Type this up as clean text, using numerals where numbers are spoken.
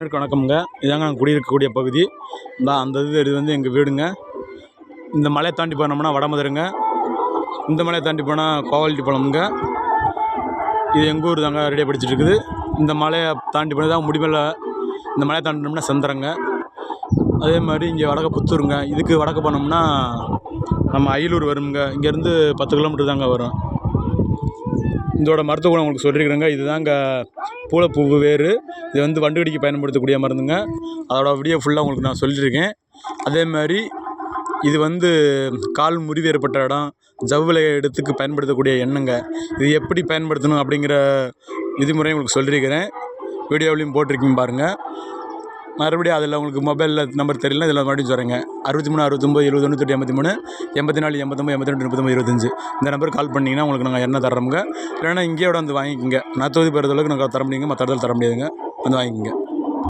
வணக்கம்ங்க. இதாங்க நாங்கள் குடியிருக்கக்கூடிய பகுதி. அந்த இது வந்து எங்கள் வீடுங்க. இந்த மலையை தாண்டி போனோம்னா வடமதுரைங்க. இந்த மலையை தாண்டி போனால் கோவால்ட்டிப்பாளையம்ங்க. இது எங்கள் ஊர் தாங்க. ரெடியாக படிச்சுட்டு இருக்குது. இந்த மலையை தாண்டி போனால் தான் முடிமலை. இந்த மலையை தாண்டினோம்னா செந்தரங்க. அதே மாதிரி இங்கே வடக்க புத்தூருங்க. இதுக்கு வடக்க போனோம்னா நம்ம அயிலூர் வருங்க. இங்கேருந்து 10 கிலோமீட்டர் தாங்க வரும். இதோட மருத்துவ குணம் உங்களுக்கு சொல்லியிருக்கிறேங்க. இதுதாங்க பூளைப்பூ வேறு. இது வந்து வண்டுகடிக்கு பயன்படுத்தக்கூடிய மருந்துங்க. அதோட வீடியோ ஃபுல்லாக உங்களுக்கு நான் சொல்லியிருக்கேன். அதே மாதிரி இது வந்து கால் முறிவு ஏற்பட்ட இடம், ஜவ்வில் எடுத்துக்கு பயன்படுத்தக்கூடிய எண்ணெய்ங்க. இது எப்படி பயன்படுத்தணும் அப்படிங்கிற விதிமுறையை உங்களுக்கு சொல்லியிருக்கிறேன். வீடியோவிலையும் போட்டிருக்கீங்க பாருங்கள். மறுபடியும் அதில் உங்களுக்கு மொபைலில் நம்பர் தெரியல, இதில் மறுபடியும் சொல்கிறேங்க. 63 69 70 98 83 84 89 82 39 25 இந்த நம்பருக்கு கால் பண்ணிங்கன்னா உங்களுக்கு நாங்கள் எண்ணெய் தர்றோமுங்க. இல்லைன்னா இங்கேயோட வந்து வாங்கிக்கோங்க. நான் தொகுதி பெறுறதுக்கு நாங்கள் தர முடியுங்க, மற்ற இடத்துல தர முடியாதுங்க. வந்து வாங்கிக்கோங்க.